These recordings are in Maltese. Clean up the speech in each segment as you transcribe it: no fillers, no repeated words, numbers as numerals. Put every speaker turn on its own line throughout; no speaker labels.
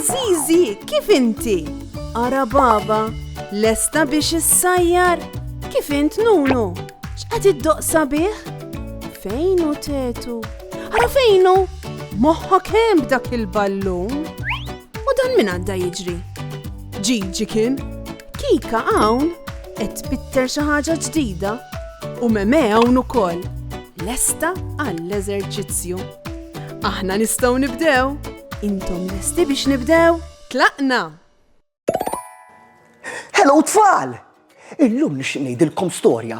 Zizi, kif inti? Ara baba, lesta biex issajjar? Kif int Nunu? X'qed iddoqsa bih? Fejnu tetu? Ara fejnu? Moħħok hemm b'dak il-ballun? U dan min għadda jiġri? Ġiġi kien? Kika hawn qed tbitter xi ħaġa ġdida u Meme hawn ukoll. Lesta għall-eżerċizzju. Aħna nistgħu nibdew. Intom lesti biex nibdew? Tlaqna!
Hello tfal! Illum nixtieq ngħidilkom storja.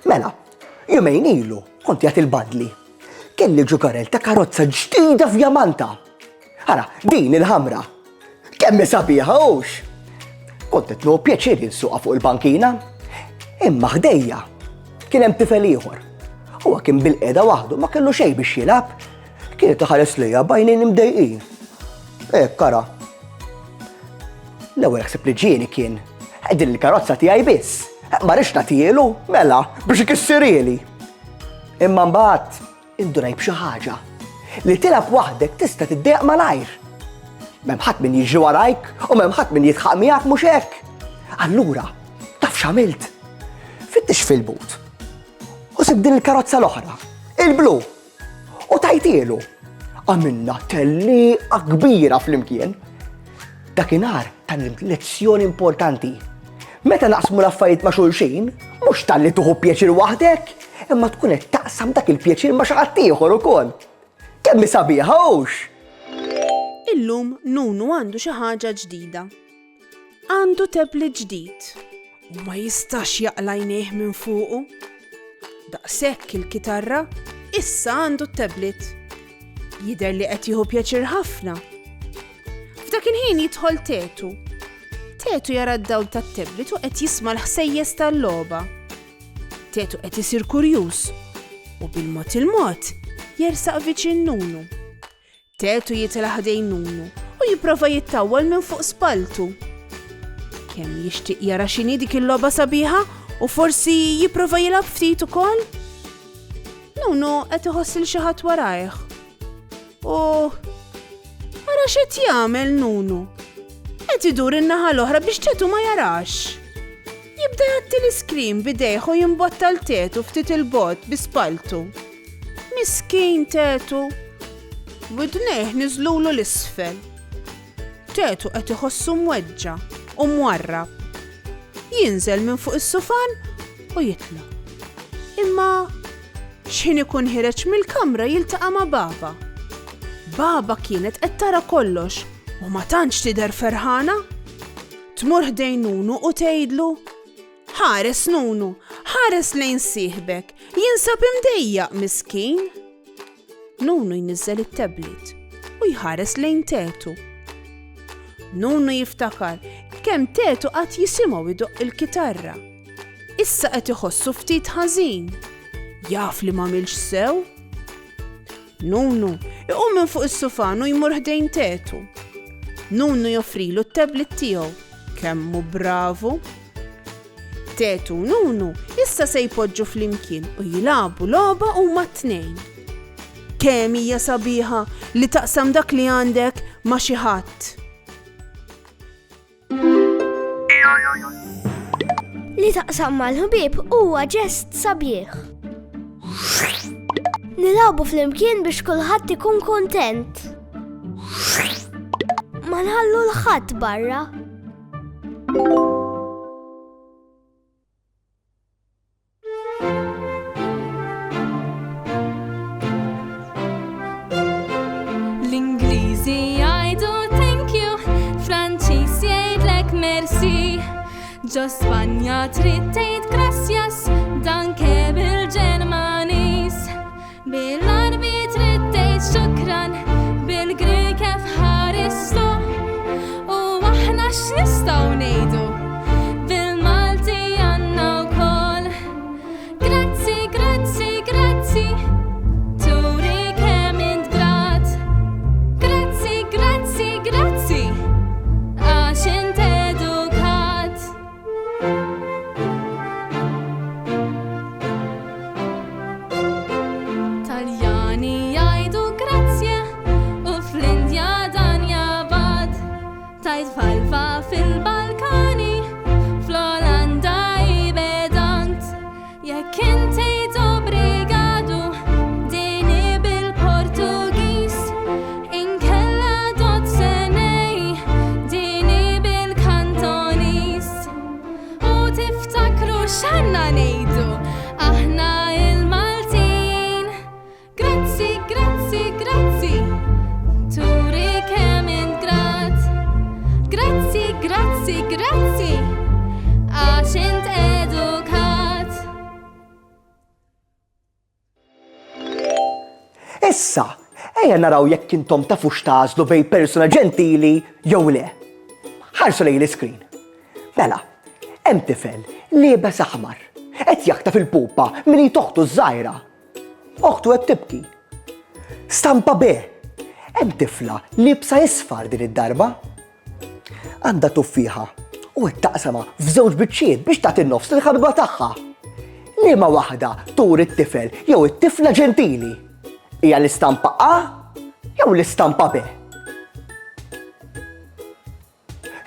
Mela, jumejn ilu kont jagħti il-badli. Kelli ġugarel ta' karozza ġdida f'Jamanta. Ara, din il-ħamra. Kemm sabiħa hux! Kont qed pjaċir insuqha fuq il-bankina. Imma ħdejja kien hemm tifel ieħor. Huwa kien bil-qiegħda waħdu ma kellu xejn biex jilgħab. Kienet iħares lejha bajnejn imdejqin. Kara. L-ewwel ħseb li ġieni kien din il-karozza tiegħi biss. Ma rridx nagħtielu, mela biex ikissirieli. Imma mbagħad indunaj b'xi ħaġa. Li tilab waħdek tista' tiddejq malajr. M'hemm ħadd min jiġi warajk u m'hemm ħadd min jitħaq miegħek mhux hekk. Allura, taf x'għamilt? Fittix fil-but. U sib din il-karozza l-oħra, il-blu. U tajtielu, għamilna telliqa kbira fl-imkien. Dakinhar tallimt lezzjoni importanti. Meta naqsmu l-affarijiet ma' xulxin, mhux talli tuħu pjaċir waħdek, imma tkun qed taqsam dak il-pjaċir ma' xi ħadd ieħor ukoll. Kemm sabiħa hux!
Illum Nunu għandu xi ħaġa ġdida. Għandu tablet ġdid u ma jistax jaqla jnejh minn fuqu. Daqshekk il-kitarra issa għandu t-tablet. Jidher li qed jieħu pjaċir ħafna. F'dak il-ħin jidħol Tetu. Tetu jara d-dawl tat-tablet u qed jisma' l-ħsejjes tal-logħba. Tetu qed isir kurjuż u bil-mod il-mod jersaq viċin Nunu. Tetu jitilha ħdejn Nunu u jipprova jittawwal minn fuq spaltu. Kemm jixtieq jara x'inhi dik il-logħba sabiħa u forsi jipprova jilgħab ftit ukoll? Nunu qed iħoss il xi ħadd warajh. Ara x'qed jagħmel Nunu? Qed idur in-naħa l-oħra biex Tetu ma jarax. Jibda jagħti l-iskrim b'idejh u jimbotta l-Tetu ftit il-bogħod bi spaltu. Miskien Tetu. Widnejh niżlulu l-isfel. Tetu qed iħossu mweġġa u mwarrab. Jinżel minn fuq is-sufan u jitla'. Imma x'ħin ikun ħireġ mill-kamra jiltaqa' ma' baba. Baba kienet qed tara kollox u ma tantx tidher ferħana. Tmur ħdejn Nunu u tgħidlu: ħares Nunu, ħares lejn sieħbek, jinsab imdejjaq miskien. Nunu jniżżel it-tablet u jħares lejn Tetu. Nunu jiftakar kemm Tetu qatt jisimgħu idoqq il-kitarra. Issa qed iħossu ftit ħażin. Jaf li m'għamilx sew? Nunu iqum minn fuq is-sufan u jmur ħdejn Tetu. Nunu joffrilu t-tablet tiegħu. Kemm hu bravu. Tetu u Nunu issa se jpoġġu flimkien u jilagħbu logħba huma t-tnejn. Kemm hija sabiħa li taqsam dak li għandek ma' xi ħadd.
Li taqsam mal-ħbieb huwa ġest sabiħ. Nilagħbu flimkien biex kulħadd ikun kuntent. Ma nħallu l-ħadd barra.
L-Ingliżi jgħidu thank you, Franċiż jgħidlek merci. Ġo Spanja trid tgħid grazzjas, danke bil-Ġermaniż. Bil-Arbi trid tgħid xukran, bil-Grieg kif ħaristu. U aħna x'nistgħu ngħidu? Bil-Malti għandna wkoll. Grazzi, grazzi, grazzi. Turi kemm int grat. Grazzi, grazzi, grazzi. Għax int edukat. Taljan tajt falfa fil-Balkani, fl-Olanda jibedant, jekk inti obrigadu, dini bil-Portugis, inkella dot senej, dini bil-Kantonis. U tiftakru x'għandna ngħidu, aħna il-Maltin. Grazzi, grazzi, grazzi, turi kemm int grat. Grazzi, grazzi, grazzi, għax int edukat.
Issa, ejja naraw jekk intom tafux tażlu bej persuna ġentili jew le. Ħarsu lejn l-iskrin. Mela, hemm tifel liebes aħmar, qed jaħta fil-pupa milli toħtu żgħira. Oħtu qed tibki. Stampa B. Hemm tifla liebsa isfar din id-darba. Għandha tuffiħa u qed taqsama f'żewġ biċċiet biex tagħti n-nofs lill-ħabiba tagħha. Liema waħda tur it-tifel jew it-tifla ġentili? Hija l-istampa A jew l-istampa B?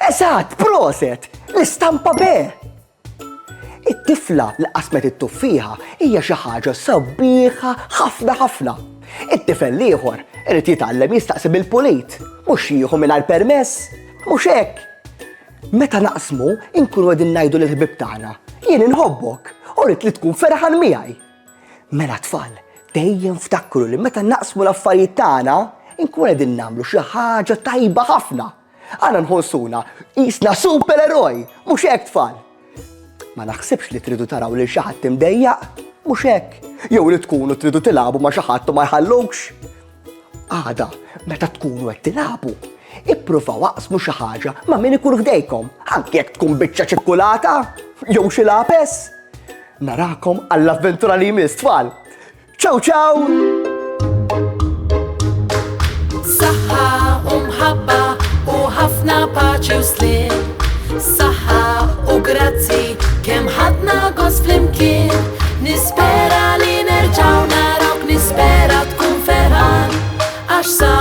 Eżatt, proset, l-istampa B. It-tifla li qasmet it-tuffiħa hija xi ħaġa sabiħa ħafna ħafna. It-tifel ieħor irid jitgħallem jistaqsi bil-pulit, mhux jieħu mingħajr permess, mhux hekk. Meta naqsmu inkunu qegħdin ngħidu lill-ħbieb tagħna, jien inħobbok u rrid li tkun ferħan miegħi. Mela tfal, dejjem ftakru li meta naqsmu l-affarijiet tagħna inkunu qegħdin nagħmlu xi ħaġa tajba ħafna. Għana nħossuna qisna supereroj, mhux hekk tfal. Ma naħsibx li tridu taraw lil xi ħadd imdejjaq, mhux hekk. Jew li tkunu tridu tilagħbu ma' xi ħadd u ma jħallukx. Għada, meta tkunu qed tilagħbu, ippruvaw aqsmu xi ħaġa ma' min ikun f'dejkom, anke jekk tkun biċċa ċikkulata jew xi lapes. Narakom għall-avventura li jmiss tfal. Ciao ciao!
Saħħa u mħabba u ħafna paċi u slim. Saħħa u grazzi kemm ħadna gost flimkien. Nispera li nerġgħu narawk, nispera tkun ferħan għax sa